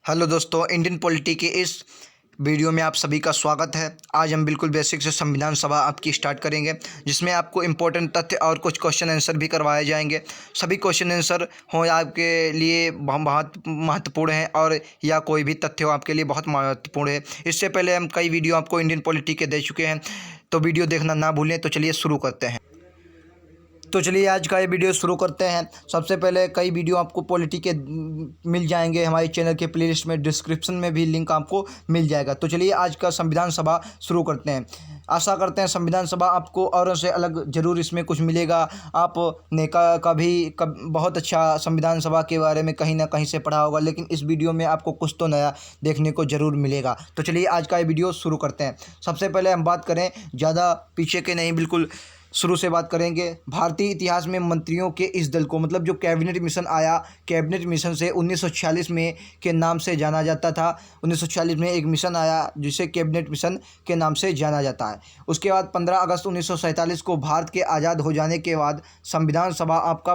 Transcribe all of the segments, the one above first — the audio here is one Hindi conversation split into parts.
हेलो दोस्तों, इंडियन पॉलिटी के इस वीडियो में आप सभी का स्वागत है। आज हम बिल्कुल बेसिक से संविधान सभा आपकी स्टार्ट करेंगे, जिसमें आपको इम्पोर्टेंट तथ्य और कुछ क्वेश्चन आंसर भी करवाए जाएंगे। सभी क्वेश्चन आंसर हो आपके लिए बहुत महत्वपूर्ण है और या कोई भी तथ्य हो आपके लिए बहुत महत्वपूर्ण है। इससे पहले हम कई वीडियो आपको इंडियन पॉलिटी के दे चुके हैं, तो वीडियो देखना ना भूलें। तो चलिए शुरू करते हैं। तो चलिए आज का ये वीडियो शुरू करते हैं। सबसे पहले कई वीडियो आपको पॉलिटी के मिल जाएंगे हमारे चैनल के प्लेलिस्ट में, डिस्क्रिप्शन में भी लिंक आपको मिल जाएगा। तो चलिए आज का संविधान सभा शुरू करते हैं। आशा करते हैं संविधान सभा आपको औरों से अलग ज़रूर इसमें कुछ मिलेगा। आपने कभी बहुत अच्छा संविधान सभा के बारे में कहीं ना कहीं से पढ़ा होगा, लेकिन इस वीडियो में आपको कुछ तो नया देखने को ज़रूर मिलेगा। तो चलिए आज का ये वीडियो शुरू करते हैं। सबसे पहले हम बात करें, ज़्यादा पीछे के नहीं, बिल्कुल शुरू से बात करेंगे। भारतीय इतिहास में मंत्रियों के इस दल को, मतलब जो कैबिनेट मिशन आया, कैबिनेट मिशन से 1946 में के नाम से जाना जाता था। 1946 में एक मिशन आया जिसे कैबिनेट मिशन के नाम से जाना जाता है। उसके बाद 15 अगस्त 1947 को भारत के आज़ाद हो जाने के बाद संविधान सभा आपका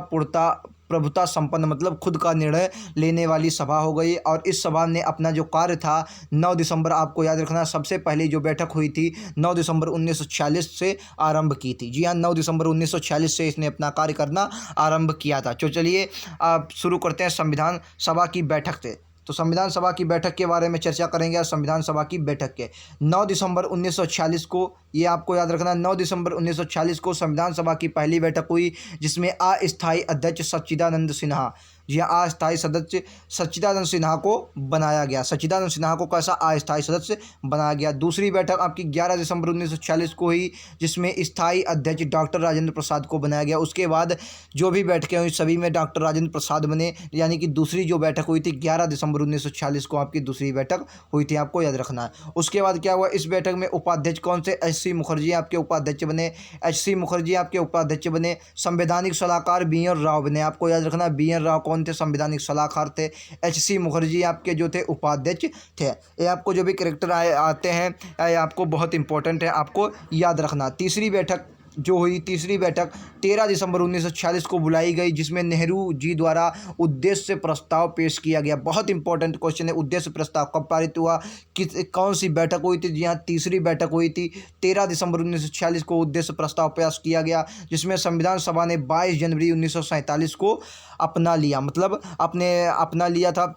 प्रभुता संपन्न, मतलब खुद का निर्णय लेने वाली सभा हो गई। और इस सभा ने अपना जो कार्य था 9 दिसंबर, आपको याद रखना, सबसे पहली जो बैठक हुई थी 9 दिसंबर 1946 से आरंभ की थी। जी हाँ, 9 दिसंबर 1946 से इसने अपना कार्य करना आरंभ किया था। तो चलिए आप शुरू करते हैं संविधान सभा की बैठक से। तो संविधान सभा की बैठक के बारे में चर्चा करेंगे। और संविधान सभा की बैठक के 9 दिसंबर 1946 को, ये आपको याद रखना, 9 दिसंबर 1946 को संविधान सभा की पहली बैठक हुई, जिसमें अस्थायी अध्यक्ष सच्चिदानंद सिन्हा, जी हाँ, अस्थायी सदस्य सच्चिदानंद सिन्हा को बनाया गया। सच्चिदानंद सिन्हा को कैसा अस्थायी सदस्य बनाया गया। दूसरी बैठक आपकी 11 दिसंबर 1946 को हुई, जिसमें स्थायी अध्यक्ष डॉक्टर राजेंद्र प्रसाद को बनाया गया। उसके बाद जो भी बैठकें हुई सभी में डॉक्टर राजेंद्र प्रसाद बने, यानी कि दूसरी जो बैठक हुई थी 11 दिसंबर 1946 को आपकी दूसरी बैठक हुई थी, आपको याद रखना है। उसके बाद क्या हुआ, इस बैठक में उपाध्यक्ष कौन से, एच.सी. मुखर्जी आपके उपाध्यक्ष बने। एच.सी. मुखर्जी आपके उपाध्यक्ष बने। संवैधानिक सलाहकार बी.एन. राव बने, आपको याद रखना, बी.एन. राव कौन थे, संवैधानिक सलाहकार थे। एच.सी. मुखर्जी आपके जो थे उपाध्यक्ष थे। ये आपको जो भी कैरेक्टर आते हैं ये आपको बहुत इंपॉर्टेंट है, आपको याद रखना। तीसरी बैठक जो हुई, तीसरी बैठक 13 दिसंबर 1946 को बुलाई गई, जिसमें नेहरू जी द्वारा उद्देश्य प्रस्ताव पेश किया गया। बहुत इंपॉर्टेंट क्वेश्चन है, उद्देश्य प्रस्ताव कब पारित हुआ, कौन सी बैठक हुई थी। जी हाँ, तीसरी बैठक हुई थी 13 दिसंबर 1946 को उद्देश्य प्रस्ताव पेश किया गया, जिसमें संविधान सभा ने 22 जनवरी 1947 को अपना लिया, मतलब अपना लिया था।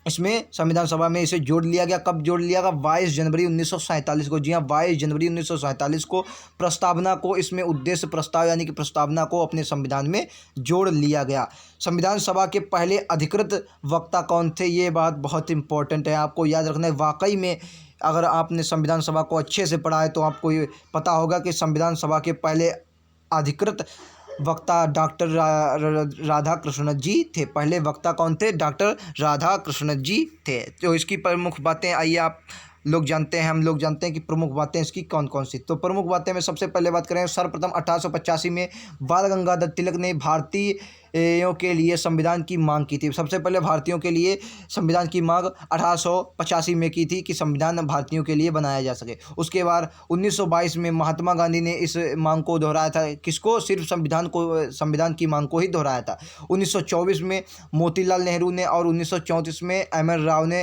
इसमें संविधान सभा में इसे जोड़ लिया गया। कब जोड़ लिया गया, 22 जनवरी 1947 को। जी हाँ, 22 जनवरी 1947 को प्रस्तावना को, इसमें उद्देश्य प्रस्ताव यानी कि प्रस्तावना को अपने संविधान में जोड़ लिया गया। संविधान सभा के पहले अधिकृत वक्ता कौन थे, ये बात बहुत इंपॉर्टेंट है, आपको याद रखना है। वाकई में अगर आपने संविधान सभा को अच्छे से पढ़ा है तो आपको ये पता होगा कि संविधान सभा के पहले अधिकृत वक्ता डॉक्टर राधा कृष्ण जी थे। पहले वक्ता कौन थे, डॉक्टर राधा कृष्ण जी थे। तो इसकी प्रमुख बातें आइए आप लोग जानते हैं, हम लोग जानते हैं कि प्रमुख बातें इसकी कौन कौन सी। तो प्रमुख बातें में सबसे पहले बात करें, सर्वप्रथम 1885 में बाल गंगाधर तिलक ने भारतीयों के लिए संविधान की मांग की थी। सबसे पहले भारतीयों के लिए संविधान की मांग 1885 में की थी कि संविधान भारतीयों के लिए बनाया जा सके। उसके बाद 1922 में महात्मा गांधी ने इस मांग को दोहराया था। किसको, सिर्फ संविधान की मांग को ही दोहराया था। 1924 में मोतीलाल नेहरू ने और 1934 में एम.एन. राव ने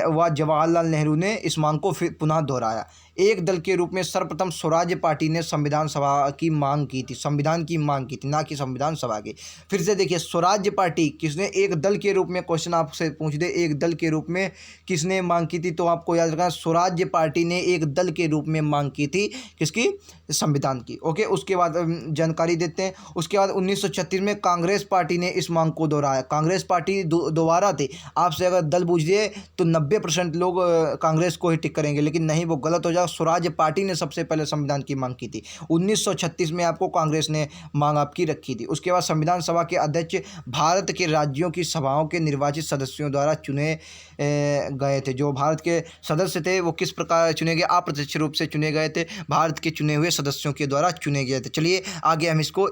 व जवाहरलाल नेहरू ने इस मांग को फिर पुनः दोहराया। एक दल के रूप में सर्वप्रथम स्वराज्य पार्टी ने संविधान सभा की मांग की थी, संविधान की मांग की थी, ना कि संविधान सभा की। फिर से देखिए, स्वराज्य पार्टी किसने, एक दल के रूप में, क्वेश्चन आपसे पूछ दे एक दल के रूप में किसने मांग की थी, तो आपको याद रखना स्वराज्य पार्टी ने एक दल के रूप में मांग की थी, किसकी, संविधान की। ओके, उसके बाद जानकारी देते हैं। उसके बाद 1936 में कांग्रेस पार्टी ने इस मांग को दोहराया। कांग्रेस पार्टी दोबारा थी। आपसे अगर दल पूछ दिए तो 90% लोग कांग्रेस को ही टिक करेंगे, लेकिन नहीं, वो गलत हो जाएगा। स्वराज्य पार्टी ने सबसे पहले संविधान की मांग की थी। 1936 में आपको कांग्रेस ने मांग आपकी रखी थी। उसके बाद संविधान सभा के अध्यक्ष भारत के राज्यों की सभाओं के निर्वाचित सदस्यों द्वारा चुने गए थे। जो भारत के सदस्य थे वो किस प्रकार चुने गए, अप्रत्यक्ष रूप से चुने गए थे, भारत के चुने हुए सदस्यों के द्वारा चुने गए थे। चलिए आगे हम इसको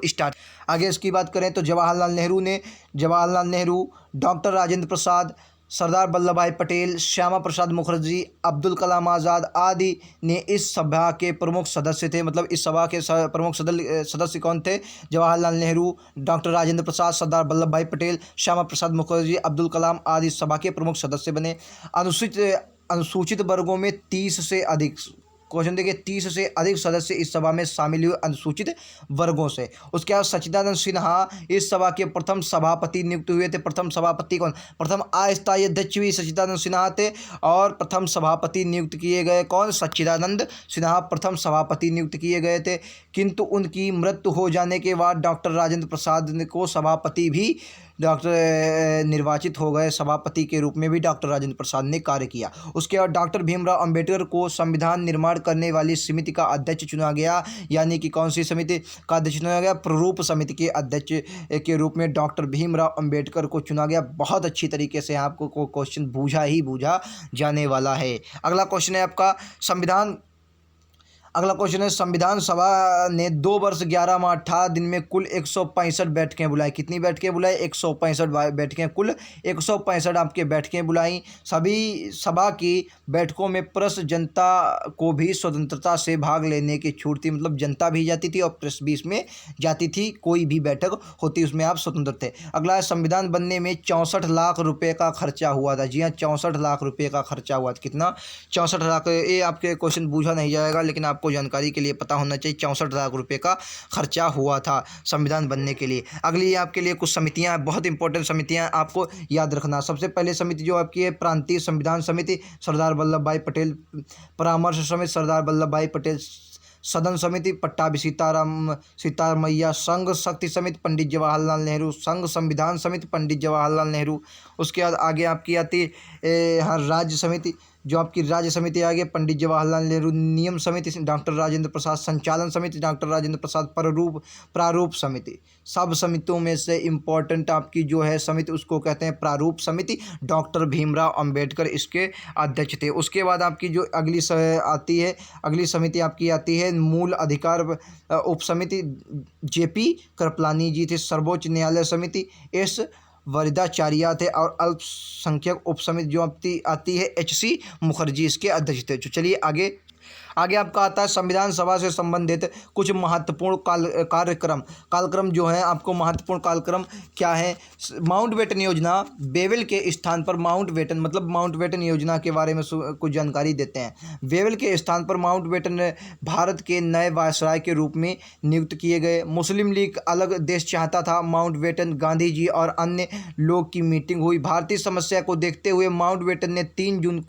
आगे इसकी बात करें तो जवाहरलाल नेहरू, डॉक्टर राजेंद्र प्रसाद, सरदार वल्लभ भाई पटेल, श्यामा प्रसाद मुखर्जी, अब्दुल कलाम आज़ाद आदि ने इस सभा के प्रमुख सदस्य थे। मतलब इस सभा के प्रमुख सदस्य कौन थे? जवाहरलाल नेहरू, डॉक्टर राजेंद्र प्रसाद, सरदार वल्लभ भाई पटेल, श्यामा प्रसाद मुखर्जी, अब्दुल कलाम आदि सभा के प्रमुख सदस्य बने। अनुसूचित वर्गों में 30 से अधिक, क्वेश्चन देखिए, 30 से अधिक सदस्य इस सभा में शामिल हुए अनुसूचित वर्गों से। उसके बाद सच्चिदानंद सिन्हा इस सभा के प्रथम सभापति नियुक्त हुए थे। प्रथम सभापति कौन? प्रथम अस्थायी अध्यक्ष भी सच्चिदानंद सिन्हा थे और प्रथम सभापति नियुक्त किए गए कौन? सच्चिदानंद सिन्हा प्रथम सभापति नियुक्त किए गए थे। किंतु उनकी मृत्यु हो जाने के बाद डॉक्टर राजेंद्र प्रसाद को सभापति भी निर्वाचित हो गए। सभापति के रूप में भी डॉक्टर राजेंद्र प्रसाद ने कार्य किया। उसके बाद डॉक्टर भीमराव अंबेडकर को संविधान निर्माण करने वाली समिति का अध्यक्ष चुना गया। यानी कि कौन सी समिति का अध्यक्ष चुना गया? प्रारूप समिति के अध्यक्ष के रूप में डॉक्टर भीमराव अंबेडकर को चुना गया। बहुत अच्छी तरीके से आपको क्वेश्चन बूझा जाने वाला है। अगला क्वेश्चन है आपका संविधान सभा ने 2 वर्ष 11 माह 18 दिन में कुल 165 बैठकें बुलाई। कितनी बैठकें बुलाई? 165 बैठकें, कुल 165 आपके बैठकें बुलाई। सभी सभा की बैठकों में प्रेस जनता को भी स्वतंत्रता से भाग लेने की छूट थी। मतलब जनता भी जाती थी और प्रेस भी इसमें जाती थी। कोई भी बैठक होती उसमें आप स्वतंत्र थे। अगला है संविधान बनने में 64 लाख रुपये का खर्चा हुआ था। जी हाँ, 64 लाख रुपये का खर्चा हुआ था। कितना? 64 लाख। ये आपके क्वेश्चन बूझा नहीं जाएगा, लेकिन आपको जानकारी के लिए पता होना चाहिए 64 लाख रुपए का खर्चा हुआ था संविधान बनने के लिए। अगली आपके लिए कुछ समितियां, बहुत इंपॉर्टेंट समितियां आपको याद रखना। सबसे पहले समिति जो आपकी है प्रांतीय संविधान समिति, सरदार वल्लभ भाई पटेल। परामर्श समिति, सरदार वल्लभ भाई पटेल। सदन समिति, पट्टाभी सीतारमैया। संघ शक्ति समिति, पंडित जवाहरलाल नेहरू। संघ संविधान समिति, पंडित जवाहरलाल नेहरू। उसके बाद आगे आपकी आती है राज्य समिति, जो आपकी राज्य समिति आ गई पंडित जवाहरलाल नेहरू। नियम समिति, डॉक्टर राजेंद्र प्रसाद। संचालन समिति, डॉक्टर राजेंद्र प्रसाद। प्रारूप समिति, सब समितियों में से इम्पोर्टेंट आपकी जो है समिति उसको कहते हैं प्रारूप समिति। डॉक्टर भीमराव अंबेडकर इसके अध्यक्ष थे। उसके बाद आपकी जो अगली समिति आपकी आती है मूल अधिकार उप समिति, जेपी कृपलानी जी थे। सर्वोच्च न्यायालय समिति, एस वरदाचार्य थे। और अल्पसंख्यक उप समिति जो आती है एच.सी. मुखर्जी इसके अध्यक्ष थे। तो चलिए आगे आपका आता है संविधान सभा से संबंधित कुछ महत्वपूर्ण कालक्रम जो है आपको महत्वपूर्ण कालक्रम क्या है? माउंटबेटन योजना, बेवेल के स्थान पर माउंटबेटन, मतलब माउंटबेटन योजना के बारे में कुछ जानकारी देते हैं। बेवेल के स्थान पर माउंटबेटन भारत के नए वायसराय के रूप में नियुक्त किए गए। मुस्लिम लीग अलग देश चाहता था। माउंटबेटन, गांधी जी और अन्य लोग की मीटिंग हुई। भारतीय समस्या को देखते हुए माउंटबेटन ने 3 जून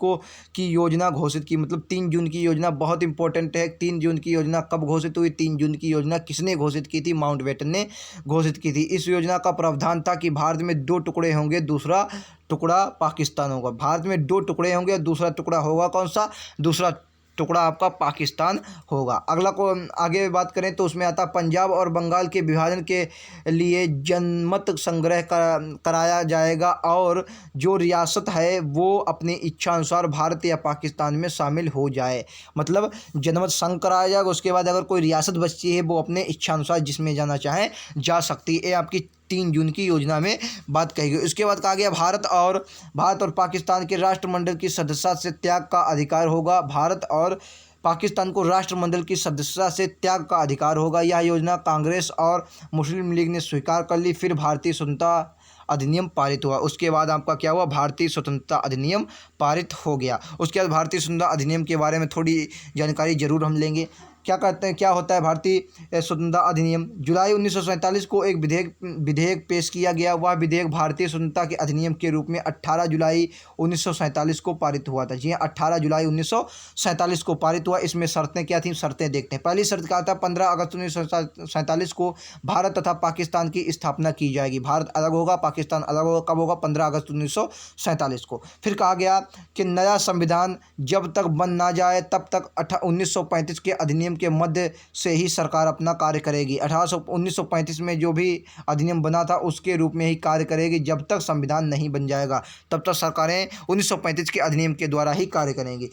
की योजना घोषित की। मतलब 3 जून की योजना बहुत इंपॉर्टेंट है। 3 जून की योजना कब घोषित हुई? 3 जून की योजना किसने घोषित की थी? माउंटबेटन ने घोषित की थी। इस योजना का प्रावधान था कि भारत में 2 टुकड़े होंगे, दूसरा टुकड़ा पाकिस्तान होगा। भारत में 2 टुकड़े होंगे, दूसरा टुकड़ा होगा कौन सा? दूसरा टुकड़ा आपका पाकिस्तान होगा। अगला को आगे बात करें तो उसमें आता पंजाब और बंगाल के विभाजन के लिए जनमत संग्रह कराया जाएगा और जो रियासत है वो अपनी इच्छा अनुसार भारत या पाकिस्तान में शामिल हो जाए। मतलब जनमत संघ कराया जाएगा। उसके बाद अगर कोई रियासत बचती है वो अपने इच्छा अनुसार जिसमें जाना चाहे जा सकती है। ये आपकी 3 जून की योजना में बात कही गई। उसके बाद कहा गया भारत और पाकिस्तान के राष्ट्रमंडल की सदस्यता से त्याग का अधिकार होगा। भारत और पाकिस्तान को राष्ट्रमंडल की सदस्यता से त्याग का अधिकार होगा। यह योजना कांग्रेस और मुस्लिम लीग ने स्वीकार कर ली। फिर भारतीय स्वतंत्रता अधिनियम पारित हुआ। उसके बाद आपका क्या हुआ? भारतीय स्वतंत्रता अधिनियम पारित हो गया। उसके बाद भारतीय स्वतंत्रता अधिनियम के बारे में थोड़ी जानकारी जरूर हम लेंगे। क्या कहते हैं, क्या होता है भारतीय स्वतंत्रता अधिनियम? जुलाई 1947 को एक विधेयक पेश किया गया। वह विधेयक भारतीय स्वतंत्रता के अधिनियम के रूप में 18 जुलाई 1947 को पारित हुआ था। जी हाँ, 18 जुलाई 1947 को पारित हुआ। इसमें शर्तें क्या थीं? शर्तें देखते हैं। पहली शर्त क्या था? 15 अगस्त 1947 को भारत तथा पाकिस्तान की स्थापना की जाएगी। भारत अलग होगा, पाकिस्तान अलग होगा। कब होगा? 15 अगस्त 1947 को। फिर कहा गया कि नया संविधान जब तक बन ना जाए तब तक 1935 के अधिनियम के मध्य से ही सरकार अपना कार्य करेगी। 1935 में जो भी अधिनियम बना था उसके रूप में ही कार्य करेगी। जब तक संविधान नहीं बन जाएगा तब तक सरकारें 1935 के अधिनियम के द्वारा ही कार्य करेंगी।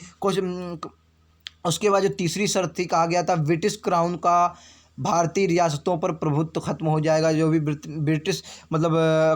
उसके बाद जो तीसरी शर्त थी, कहा गया था ब्रिटिश क्राउन का भारतीय रियासतों पर प्रभुत्व खत्म हो जाएगा। जो भी ब्रिटिश मतलब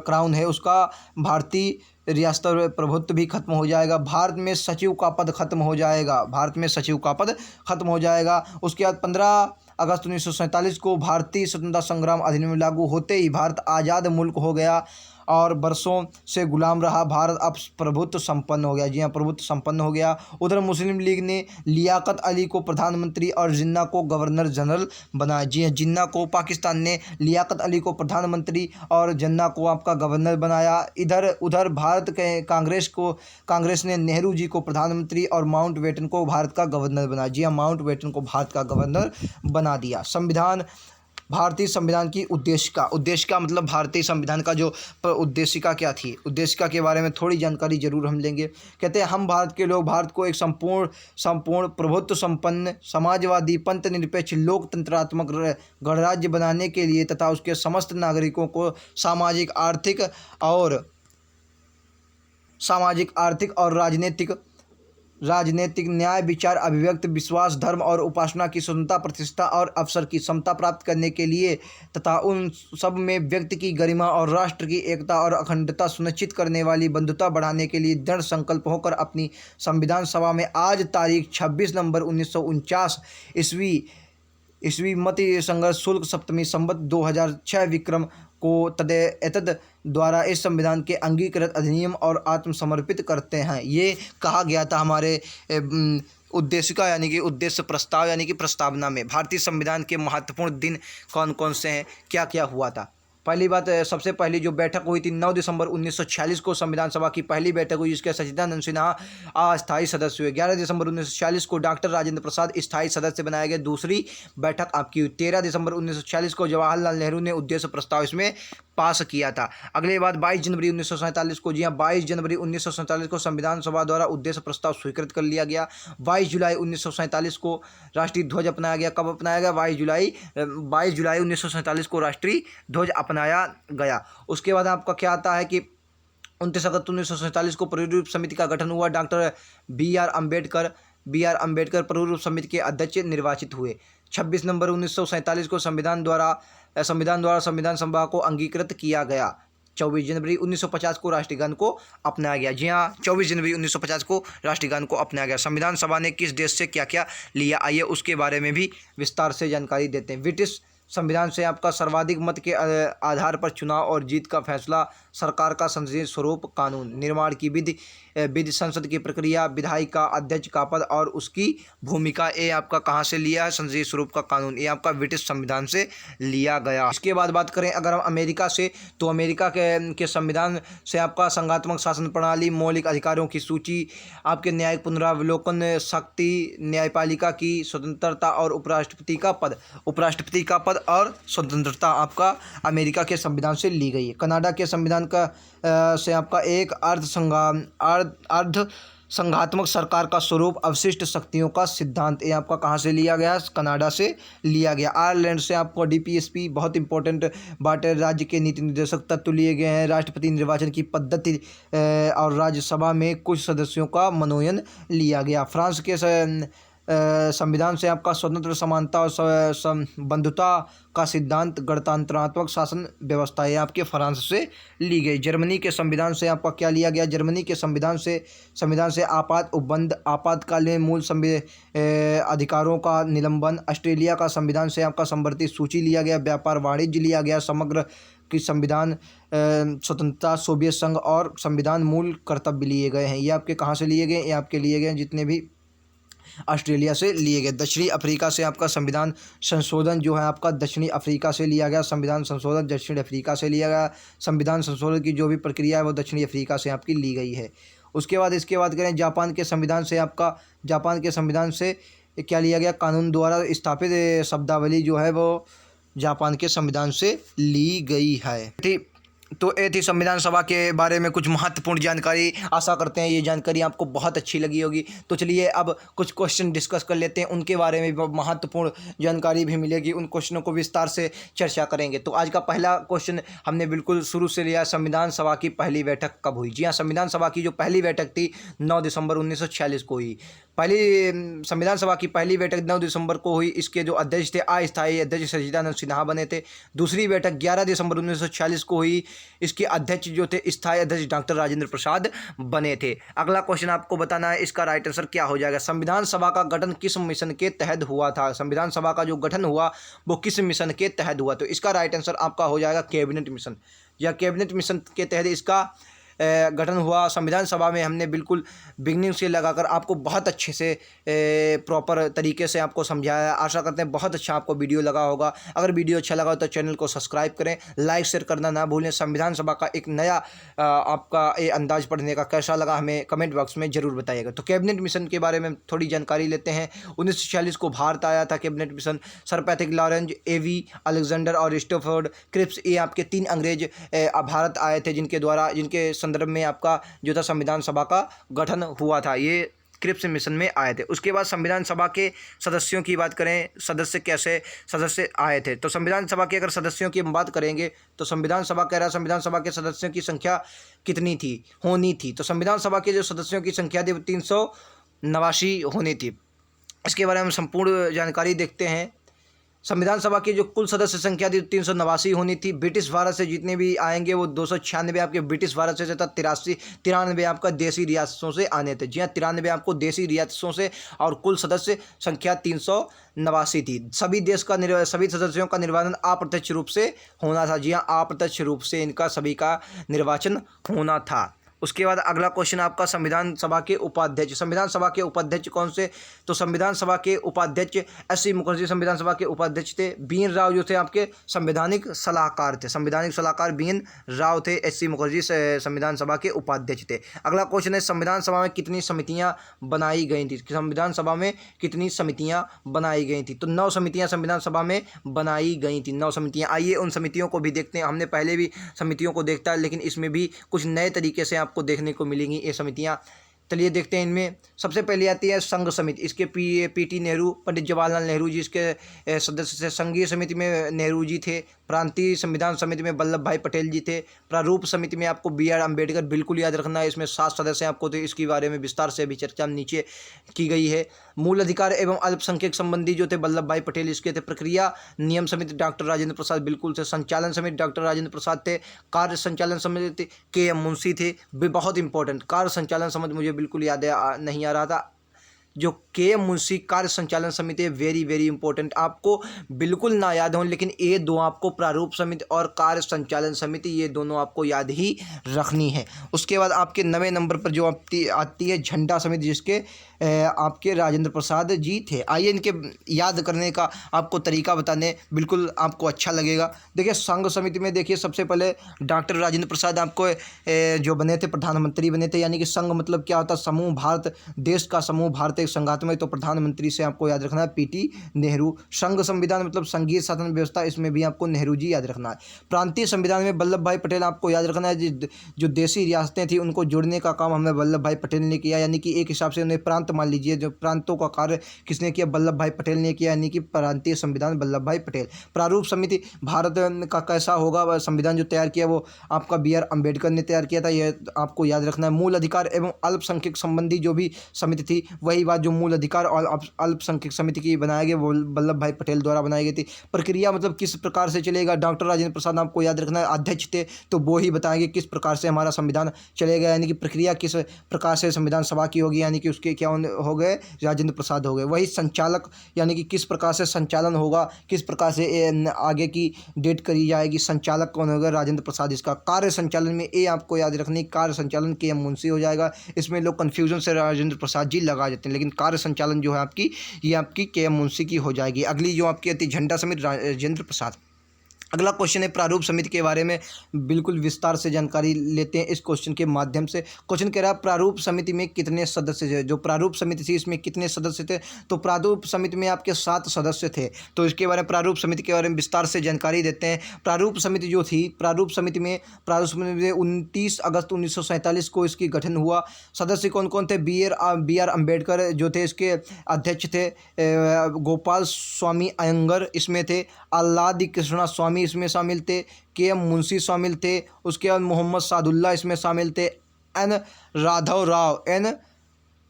क्राउन है उसका भारतीय रियासत प्रभुत्व भी खत्म हो जाएगा। भारत में सचिव का पद खत्म हो जाएगा। भारत में सचिव का पद खत्म हो जाएगा। उसके बाद 15 अगस्त 1947 को भारतीय स्वतंत्रता संग्राम अधिनियम लागू होते ही भारत आज़ाद मुल्क हो गया और वर्षों से गुलाम रहा भारत अब प्रभुत्व संपन्न हो गया। जी हाँ, प्रभुत्व संपन्न हो गया। उधर मुस्लिम लीग ने लियाकत अली को प्रधानमंत्री और जिन्ना को गवर्नर जनरल बनाया। जी हाँ, जिन्ना को पाकिस्तान ने लियाकत अली को प्रधानमंत्री और जिन्ना को आपका गवर्नर बनाया। इधर उधर भारत के कांग्रेस ने नेहरू जी को प्रधानमंत्री और माउंट बेटन को भारत का गवर्नर बनाया। जी हाँ, माउंट बेटन को भारत का गवर्नर बना दिया। भारतीय संविधान की उद्देशिका मतलब भारतीय संविधान का जो उद्देशिका क्या थी, उद्देशिका के बारे में थोड़ी जानकारी जरूर हम लेंगे। कहते हैं हम भारत के लोग भारत को एक संपूर्ण प्रभुत्व संपन्न समाजवादी पंथ निरपेक्ष लोकतंत्रात्मक गणराज्य बनाने के लिए तथा उसके समस्त नागरिकों को सामाजिक आर्थिक और राजनीतिक न्याय विचार अभिव्यक्ति विश्वास धर्म और उपासना की स्वतंत्रता प्रतिष्ठा और अवसर की समता प्राप्त करने के लिए तथा उन सब में व्यक्ति की गरिमा और राष्ट्र की एकता और अखंडता सुनिश्चित करने वाली बंधुता बढ़ाने के लिए दृढ़ संकल्प होकर अपनी संविधान सभा में आज तारीख 26 नवंबर 1949 ईस्वी मत संघर्ष शुल्क सप्तमी संवत 2006 विक्रम को एतद द्वारा इस संविधान के अंगीकृत अधिनियम और आत्मसमर्पित करते हैं। ये कहा गया था हमारे उद्देशिका यानी कि उद्देश्य प्रस्ताव यानी कि प्रस्तावना में। भारतीय संविधान के महत्वपूर्ण दिन कौन कौन से हैं, क्या क्या हुआ था। पहली बात, सबसे पहली जो बैठक हुई थी 9 दिसंबर 1946 को संविधान सभा की पहली बैठक हुई, जिसके सच्चिदानंद सिन्हा अस्थायी सदस्य हुए। 11 दिसंबर 1946 को डॉक्टर राजेंद्र प्रसाद स्थायी सदस्य बनाए गए। दूसरी बैठक आपकी हुई 13 दिसंबर 1946 को जवाहरलाल नेहरू ने उद्देश्य प्रस्ताव इसमें पास किया था। अगले बात 22 जनवरी 1947 को, जी हाँ 22 जनवरी 1947 को संविधान सभा द्वारा उद्देश्य प्रस्ताव स्वीकृत कर लिया गया। 22 जुलाई 1947 को राष्ट्रीय ध्वज अपनाया गया। कब अपनाया गया? 22 जुलाई 1947 को राष्ट्रीय ध्वज अपनाया गया। उसके बाद आपका क्या आता है कि 29 अगस्त 1947 को प्रतिरूप समिति का गठन हुआ। डॉक्टर बी आर अम्बेडकर प्रतिरूप समिति के अध्यक्ष निर्वाचित हुए। 26 नवंबर 1947 को संविधान द्वारा संविधान सभा को अंगीकृत किया गया। 24 जनवरी 1950 को राष्ट्रीय गान को अपनाया गया। जी हाँ, 24 जनवरी 1950 को राष्ट्रीय गान को अपनाया गया। संविधान सभा ने किस देश से क्या क्या लिया, आइए उसके बारे में भी विस्तार से जानकारी देते हैं। ब्रिटिश संविधान से आपका सर्वाधिक मत के आधार पर चुनाव और जीत का फैसला, सरकार का संसदीय स्वरूप, कानून निर्माण की विधि, संसद की प्रक्रिया, विधायिका अध्यक्ष का पद और उसकी भूमिका, ये आपका कहाँ से लिया है? संसदीय स्वरूप का कानून, ये आपका ब्रिटिश संविधान से लिया गया। इसके बाद बात करें अगर हम अमेरिका से, तो अमेरिका के संविधान से आपका संघात्मक शासन प्रणाली, मौलिक अधिकारों की सूची, आपके न्यायिक पुनरावलोकन, शक्ति, न्यायपालिका की स्वतंत्रता और उपराष्ट्रपति का पद और स्वतंत्रता आपका अमेरिका के संविधान से ली गई है। कनाडा के संविधान से आपका एक अर्ध संघात्मक सरकार का स्वरूप, अवशिष्ट शक्तियों का सिद्धांत, ये आपका कहाँ से लिया गया? कनाडा से लिया गया। आयरलैंड से आपको डीपीएसपी बहुत इंपॉर्टेंट बात है, राज्य के नीति निर्देशक तत्व लिए गए हैं। राष्ट्रपति निर्वाचन की पद्धति और राज्यसभा में कुछ सदस्यों का मनोनयन लिया गया। फ्रांस के संविधान से आपका स्वतंत्र, समानता और बंधुता का सिद्धांत, गणतंत्रात्मक शासन व्यवस्था, ये आपके फ्रांस से ली गई। जर्मनी के संविधान से आपका क्या लिया गया? जर्मनी के संविधान से आपातकालीन मूल अधिकारों का निलंबन। ऑस्ट्रेलिया का संविधान से आपका संवर्ती सूची लिया गया। व्यापार वाणिज्य लिया गया। समग्र की संविधान स्वतंत्रता, सोवियत संघ और संविधान मूल कर्तव्य लिए गए हैं। ये आपके कहाँ से लिए गए? ये आपके लिए गए जितने भी ऑस्ट्रेलिया से लिए गए। दक्षिणी अफ्रीका से आपका संविधान संशोधन जो है आपका दक्षिणी अफ्रीका से लिया गया। संविधान संशोधन दक्षिण अफ्रीका से लिया गया। संविधान संशोधन की जो भी प्रक्रिया है वो दक्षिणी अफ्रीका से आपकी ली गई है। इसके बाद करें जापान के संविधान से क्या लिया गया? कानून द्वारा स्थापित शब्दावली जो है वो जापान के संविधान से ली गई है। ठीक, तो ये थी संविधान सभा के बारे में कुछ महत्वपूर्ण जानकारी। आशा करते हैं ये जानकारी आपको बहुत अच्छी लगी होगी। तो चलिए अब कुछ क्वेश्चन डिस्कस कर लेते हैं, उनके बारे में भी महत्वपूर्ण जानकारी भी मिलेगी, उन क्वेश्चनों को विस्तार से चर्चा करेंगे। तो आज का पहला क्वेश्चन हमने बिल्कुल शुरू से लिया, संविधान सभा की पहली बैठक कब हुई? जी हाँ, संविधान सभा की जो पहली बैठक थी 9 दिसंबर 1946 को हुई। संविधान सभा की पहली बैठक 9 दिसंबर को हुई। इसके जो अध्यक्ष थे, अस्थायी अध्यक्ष सच्चिदानंद सिन्हा बने थे। दूसरी बैठक 11 दिसंबर 1946 को हुई। इसके अध्यक्ष जो थे, स्थायी अध्यक्ष डॉक्टर राजेंद्र प्रसाद बने थे। अगला क्वेश्चन आपको बताना है, इसका राइट आंसर क्या हो जाएगा। संविधान सभा का गठन किस मिशन के तहत हुआ था। संविधान सभा का जो गठन हुआ वो किस मिशन के तहत हुआ, तो इसका राइट आंसर आपका हो जाएगा कैबिनेट मिशन, या कैबिनेट मिशन के तहत इसका गठन हुआ। संविधान सभा में हमने बिल्कुल बिगनिंग से लगाकर आपको बहुत अच्छे से प्रॉपर तरीके से आपको समझाया। आशा करते हैं बहुत अच्छा आपको वीडियो लगा होगा। अगर वीडियो अच्छा लगा हो तो चैनल को सब्सक्राइब करें, लाइक शेयर करना ना भूलें। संविधान सभा का एक नया आपका ये अंदाज पढ़ने का कैसा लगा हमें कमेंट बॉक्स में ज़रूर बताइएगा। तो कैबिनेट मिशन के बारे में थोड़ी जानकारी लेते हैं। 1946 को भारत आया था cabinet mission. Sir Patrick Lawrence, A V Alexander और स्टैफोर्ड क्रिप्स, ये आपके 3 अंग्रेज भारत आए थे जिनके द्वारा, जिनके संदर्भ में आपका जो था संविधान सभा का गठन हुआ था। ये क्रिप्स मिशन में आए थे। उसके बाद संविधान सभा के सदस्यों की बात करें, सदस्य कैसे सदस्य आए थे, तो संविधान सभा के अगर सदस्यों की हम बात करेंगे तो संविधान सभा कह रहा है संविधान सभा के सदस्यों की संख्या कितनी थी, होनी थी। तो संविधान सभा के जो सदस्यों की संख्या थी वो 389 होनी थी। इसके बारे में हम संपूर्ण जानकारी देखते हैं। संविधान सभा की जो कुल सदस्य संख्या थी 389 होनी थी। ब्रिटिश भारत से जितने भी आएंगे वो 296 आपके ब्रिटिश भारत से तथा 93 आपका देसी रियासतों से आने थे। जी हाँ, 93 आपको देसी रियासतों से, और कुल सदस्य संख्या 389 थी। सभी सदस्यों का निर्वाचन अप्रत्यक्ष रूप से होना था। जी हाँ, अप्रत्यक्ष रूप से इनका सभी का निर्वाचन होना था। उसके बाद अगला क्वेश्चन आपका संविधान सभा के उपाध्यक्ष। संविधान सभा के उपाध्यक्ष कौन से, तो संविधान सभा के उपाध्यक्ष एस.सी. मुखर्जी संविधान सभा के उपाध्यक्ष थे। बी.एन. राव जो थे आपके संवैधानिक सलाहकार थे। संवैधानिक सलाहकार बी.एन. राव थे। एस.सी. मुखर्जी संविधान सभा के उपाध्यक्ष थे। अगला क्वेश्चन है संविधान सभा में कितनी समितियां बनाई गई थी। संविधान सभा में कितनी समितियां बनाई गई थी, तो 9 समितियां संविधान सभा में बनाई गई थी। 9 समितियां। आइए उन समितियों को भी देखते हैं। हमने पहले भी समितियों को देखता है, लेकिन इसमें भी कुछ नए तरीके से आपको देखने को मिलेंगी ये समितियां। चलिए देखते हैं। इनमें सबसे पहले आती है संघ समिति। इसके पीटी नेहरू, पंडित जवाहरलाल नेहरू जी इसके सदस्य थे। संघीय समिति में नेहरू जी थे। प्रांतीय संविधान समिति में वल्लभ भाई पटेल जी थे। प्रारूप समिति में आपको बी आर अम्बेडकर, बिल्कुल याद रखना है। इसमें 7 सदस्य आपको थे। इसके बारे में विस्तार से अभी चर्चा नीचे की गई है। मूल अधिकार एवं अल्पसंख्यक संबंधी जो थे वल्लभ भाई पटेल इसके थे। प्रक्रिया नियम समिति डॉक्टर राजेंद्र प्रसाद बिल्कुल थे। संचालन समिति डॉक्टर राजेंद्र प्रसाद थे। कार्य संचालन समिति के एम मुंशी थे। बहुत इंपॉर्टेंट, कार्य संचालन समिति मुझे बिल्कुल याद नहीं आ रहा था। जो के एम मुंशी कार्य संचालन समिति है, वेरी वेरी इंपॉर्टेंट, आपको बिल्कुल ना याद हो, लेकिन ये दो आपको प्रारूप समिति और कार्य संचालन समिति ये दोनों आपको याद ही रखनी है। उसके बाद आपके 9वें नंबर पर जो आती है झंडा समिति, जिसके आपके राजेंद्र प्रसाद जी थे। आइए इनके याद करने का आपको तरीका बताने, बिल्कुल आपको अच्छा लगेगा। देखिए संघ समिति में देखिए सबसे पहले डॉक्टर राजेंद्र प्रसाद आपको जो बने थे प्रधानमंत्री बने थे। यानी कि संघ मतलब क्या होता है, समूह भारत, देश का समूह भारत एक संघात्मक, तो प्रधानमंत्री से आपको याद रखना है पीटी नेहरू। संघ संविधान मतलब संघीय शासन व्यवस्था, इसमें भी आपको नेहरू जी याद रखना है। प्रांतीय संविधान में वल्लभ भाई पटेल आपको याद रखना है। जो देशी रियासतें थी उनको जोड़ने का काम हमें वल्लभ भाई पटेल ने किया। यानी कि एक हिसाब से उन्हें प्रांत मान लीजिए, जो प्रांतों का कार्य किसने किया, वल्लभ भाई पटेल ने किया। यानी कि प्रांतीय संविधान वल्लभ भाई पटेल। प्रारूप समिति भारत का कैसा होगा संविधान जो तैयार किया वो आपका बी आर अम्बेडकर ने तैयार किया था, यह आपको याद रखना है। मूल अधिकार एवं अल्पसंख्यक संबंधी जो भी समिति थी, वही बात जो मूल अधिकार और अल्पसंख्यक समिति की बनाई गई वो वल्लभ भाई पटेल द्वारा बनाई गई थी। प्रक्रिया मतलब किस प्रकार से चलेगा, डॉक्टर राजेंद्र प्रसाद आपको याद रखना है अध्यक्ष थे, तो वो ही बताएंगे किस प्रकार से हमारा संविधान चलेगा। यानी कि प्रक्रिया किस प्रकार से संविधान सभा की होगी, यानी कि उसके क्या हो गए, राजेंद्र प्रसाद हो गए। वही संचालक, यानी कि किस प्रकार से संचालन होगा, किस प्रकार से आगे की डेट करी जाएगी, संचालक कौन होगा, राजेंद्र प्रसाद। इसका कार्य संचालन में ये आपको याद रखनी, कार्य संचालन के एम मुंशी हो जाएगा। इसमें लोग कन्फ्यूजन से राजेंद्र प्रसाद जी लगा देते हैं, लेकिन कार्य संचालन जो है आपकी, ये आपकी के एम मुंशी की हो जाएगी। अगली जो आपकी आती झंडा समिति, राजेंद्र प्रसाद। अगला क्वेश्चन है प्रारूप समिति के बारे में, बिल्कुल विस्तार से जानकारी लेते हैं इस क्वेश्चन के माध्यम से। क्वेश्चन कह रहा है प्रारूप समिति में कितने सदस्य थे। जो प्रारूप समिति थी इसमें कितने सदस्य थे, तो प्रारूप समिति में आपके 7 सदस्य थे। तो इसके बारे में प्रारूप समिति के बारे में विस्तार से जानकारी देते हैं। प्रारूप समिति जो थी, प्रारूप समिति में 29 अगस्त 1947 को इसकी गठन हुआ। सदस्य कौन कौन थे, बी आर अम्बेडकर जो थे इसके अध्यक्ष थे। गोपाल स्वामी अयंगर इसमें थे। आल्लादी कृष्णा स्वामी इसमें शामिल थे। के एम मुंशी शामिल थे। उसके बाद मोहम्मद सादुल्ला इसमें शामिल थे। एन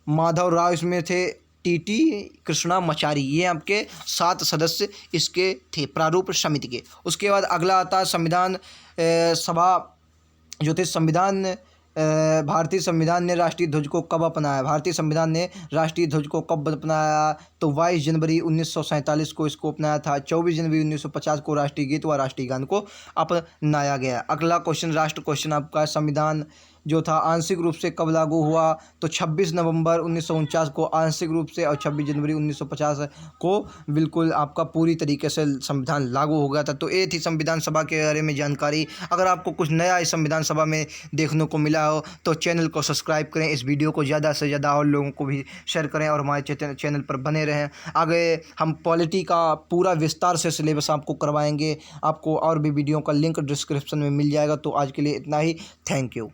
माधव राव इसमें थे। टी कृष्णामाचारी, ये आपके 7 सदस्य इसके थे प्रारूप समिति के। उसके बाद अगला आता है संविधान सभा जो थे संविधान भारतीय संविधान ने राष्ट्रीय ध्वज को कब अपनाया? भारतीय संविधान ने राष्ट्रीय ध्वज को कब अपनाया? तो 22 जनवरी 1947 को इसको अपनाया था। 24 जनवरी 1950 को राष्ट्रीय गीत व राष्ट्रीय गान को अपनाया गया। अगला क्वेश्चन, राष्ट्र क्वेश्चन आपका, संविधान जो था आंशिक रूप से कब लागू हुआ? तो 26 नवंबर 1949 को आंशिक रूप से, और 26 जनवरी 1950 को बिल्कुल आपका पूरी तरीके से संविधान लागू हो गया था। तो ये थी संविधान सभा के बारे में जानकारी। अगर आपको कुछ नया इस संविधान सभा में देखने को मिला हो तो चैनल को सब्सक्राइब करें, इस वीडियो को ज़्यादा से ज़्यादा और लोगों को भी शेयर करें और हमारे चैनल पर बने रहें। आगे हम पॉलिटी का पूरा विस्तार से सिलेबस आपको करवाएंगे। आपको और भी वीडियो का लिंक डिस्क्रिप्शन में मिल जाएगा। तो आज के लिए इतना ही। Thank you.